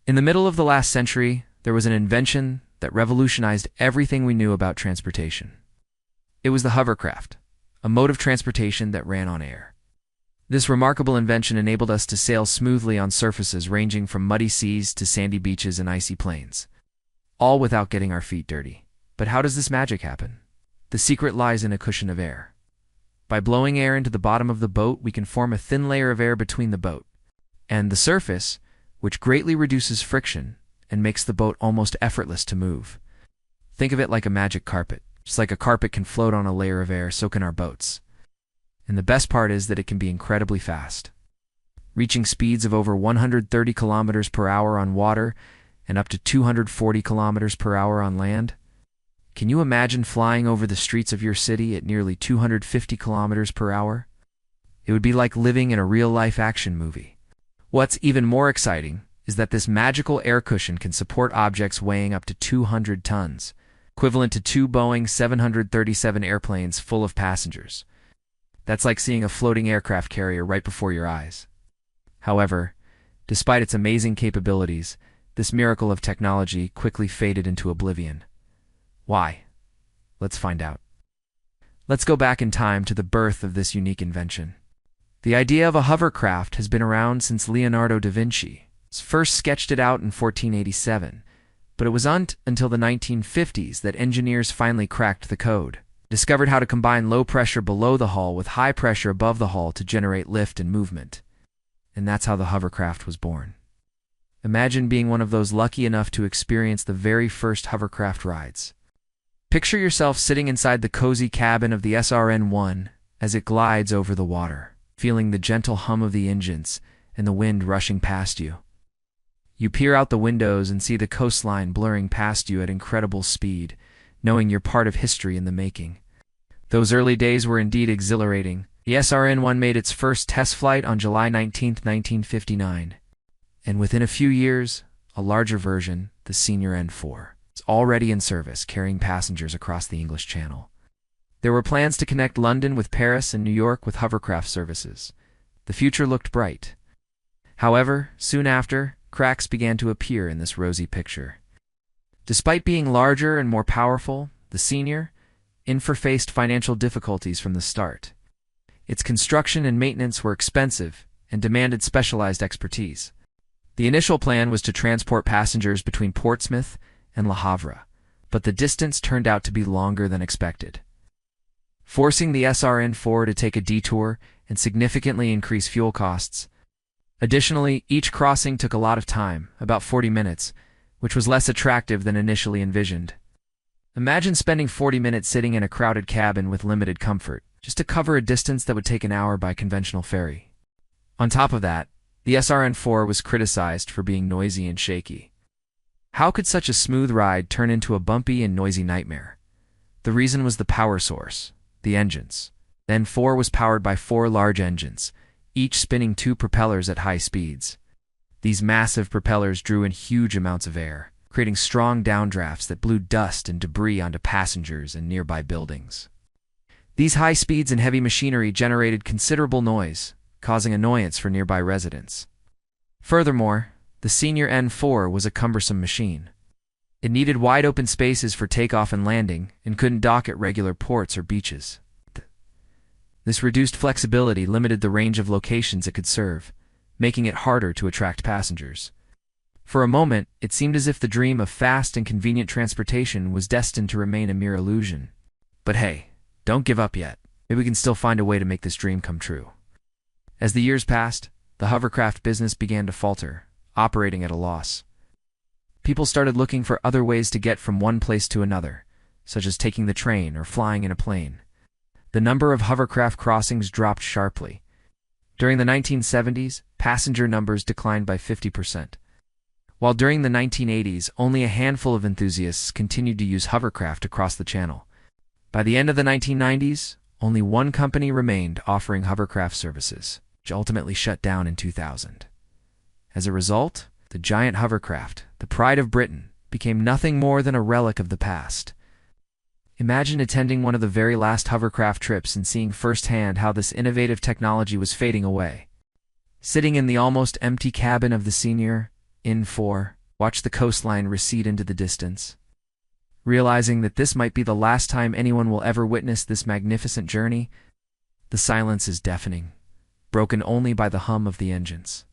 In the middle of the last century, there was an invention that revolutionized everything we knew about transportation. It was the hovercraft, a mode of transportation that ran on air. This remarkable invention enabled us to sail smoothly on surfaces ranging from muddy seas to sandy beaches and icy plains, all without getting our feet dirty. But how does this magic happen? The secret lies in a cushion of air. By blowing air into the bottom of the boat, we can form a thin layer of air between the boat and the surface, which greatly reduces friction and makes the boat almost effortless to move. Think of it like a magic carpet. Just like a carpet can float on a layer of air, so can our boats. And the best part is that it can be incredibly fast, reaching speeds of over 130 kilometers per hour on water and up to 240 kilometers per hour on land. Can you imagine flying over the streets of your city at nearly 250 kilometers per hour? It would be like living in a real-life action movie. What's even more exciting is that this magical air cushion can support objects weighing up to 200 tons, equivalent to 2 Boeing 737 airplanes full of passengers. That's like seeing a floating aircraft carrier right before your eyes. However, despite its amazing capabilities, this miracle of technology quickly faded into oblivion. Why? Let's find out. Let's go back in time to the birth of this unique invention. The idea of a hovercraft has been around since Leonardo da Vinci first sketched it out in 1487, but it wasn't until the 1950s that engineers finally cracked the code, discovered how to combine low pressure below the hull with high pressure above the hull to generate lift and movement. And that's how the hovercraft was born. Imagine being one of those lucky enough to experience the very first hovercraft rides. Picture yourself sitting inside the cozy cabin of the SRN-1 as it glides over the water, feeling the gentle hum of the engines and the wind rushing past you. You peer out the windows and see the coastline blurring past you at incredible speed, knowing you're part of history in the making. Those early days were indeed exhilarating. The SRN-1 made its first test flight on July 19, 1959. And within a few years, a larger version, the Senior N4, is already in service, carrying passengers across the English Channel. There were plans to connect London with Paris and New York with hovercraft services. The future looked bright. However, soon after, cracks began to appear in this rosy picture. Despite being larger and more powerful, the Senior N4 faced financial difficulties from the start. Its construction and maintenance were expensive and demanded specialized expertise. The initial plan was to transport passengers between Portsmouth and Le Havre, but the distance turned out to be longer than expected, forcing the SRN-4 to take a detour and significantly increase fuel costs. Additionally, each crossing took a lot of time, about 40 minutes, which was less attractive than initially envisioned. Imagine spending 40 minutes sitting in a crowded cabin with limited comfort, just to cover a distance that would take an hour by conventional ferry. On top of that, the SRN-4 was criticized for being noisy and shaky. How could such a smooth ride turn into a bumpy and noisy nightmare? The reason was the power source, the engines. The N4 was powered by 4 large engines, each spinning 2 propellers at high speeds. These massive propellers drew in huge amounts of air, creating strong downdrafts that blew dust and debris onto passengers and nearby buildings. These high speeds and heavy machinery generated considerable noise, causing annoyance for nearby residents. Furthermore, the Senior N4 was a cumbersome machine. It needed wide-open spaces for takeoff and landing and couldn't dock at regular ports or beaches. This reduced flexibility limited the range of locations it could serve, making it harder to attract passengers. For a moment, it seemed as if the dream of fast and convenient transportation was destined to remain a mere illusion. But hey, don't give up yet. Maybe we can still find a way to make this dream come true. As the years passed, the hovercraft business began to falter, operating at a loss. People started looking for other ways to get from one place to another, such as taking the train or flying in a plane. The number of hovercraft crossings dropped sharply. During the 1970s, passenger numbers declined by 50%. While during the 1980s, only a handful of enthusiasts continued to use hovercraft across the channel. By the end of the 1990s, only one company remained offering hovercraft services, which ultimately shut down in 2000. As a result, the giant hovercraft, the pride of Britain, became nothing more than a relic of the past. Imagine attending one of the very last hovercraft trips and seeing firsthand how this innovative technology was fading away. Sitting in the almost empty cabin of the Senior In 4, watch the coastline recede into the distance. Realizing that this might be the last time anyone will ever witness this magnificent journey, the silence is deafening, broken only by the hum of the engines.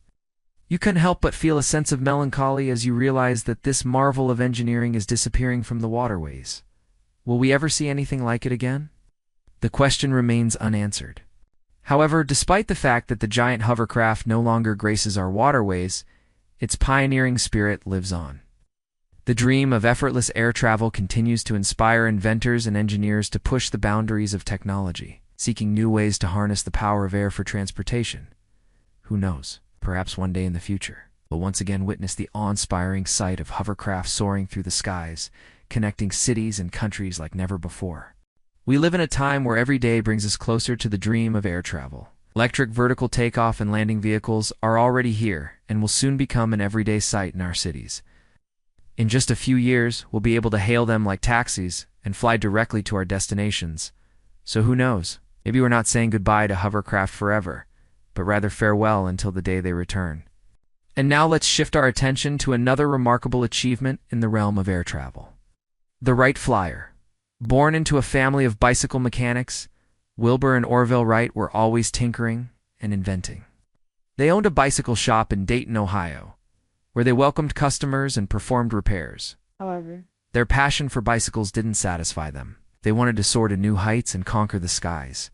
You can't help but feel a sense of melancholy as you realize that this marvel of engineering is disappearing from the waterways. Will we ever see anything like it again? The question remains unanswered. However, despite the fact that the giant hovercraft no longer graces our waterways, its pioneering spirit lives on. The dream of effortless air travel continues to inspire inventors and engineers to push the boundaries of technology, seeking new ways to harness the power of air for transportation. Who knows, perhaps one day in the future, we'll once again witness the awe-inspiring sight of hovercraft soaring through the skies, connecting cities and countries like never before. We live in a time where every day brings us closer to the dream of air travel. Electric vertical takeoff and landing vehicles are already here and will soon become an everyday sight in our cities. In just a few years, we'll be able to hail them like taxis and fly directly to our destinations. So who knows? Maybe we're not saying goodbye to hovercraft forever, but rather farewell until the day they return. And now let's shift our attention to another remarkable achievement in the realm of air travel. The Wright Flyer. Born into a family of bicycle mechanics, Wilbur and Orville Wright were always tinkering and inventing. They owned a bicycle shop in Dayton, Ohio, where they welcomed customers and performed repairs. However, their passion for bicycles didn't satisfy them. They wanted to soar to new heights and conquer the skies.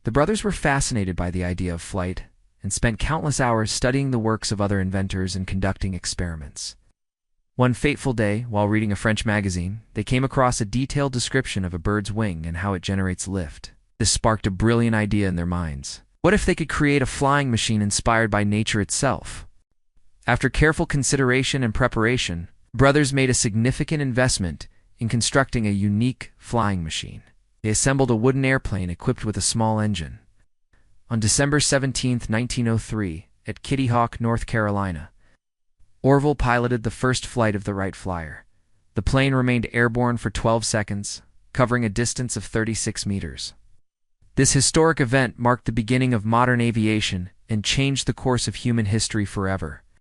The brothers were fascinated by the idea of flight and spent countless hours studying the works of other inventors and conducting experiments. One fateful day, while reading a French magazine, they came across a detailed description of a bird's wing and how it generates lift. This sparked a brilliant idea in their minds. What if they could create a flying machine inspired by nature itself? After careful consideration and preparation, brothers made a significant investment in constructing a unique flying machine. They assembled a wooden airplane equipped with a small engine. On December 17, 1903, at Kitty Hawk, North Carolina, Orville piloted the first flight of the Wright Flyer. The plane remained airborne for 12 seconds, covering a distance of 36 meters. This historic event marked the beginning of modern aviation and changed the course of human history forever.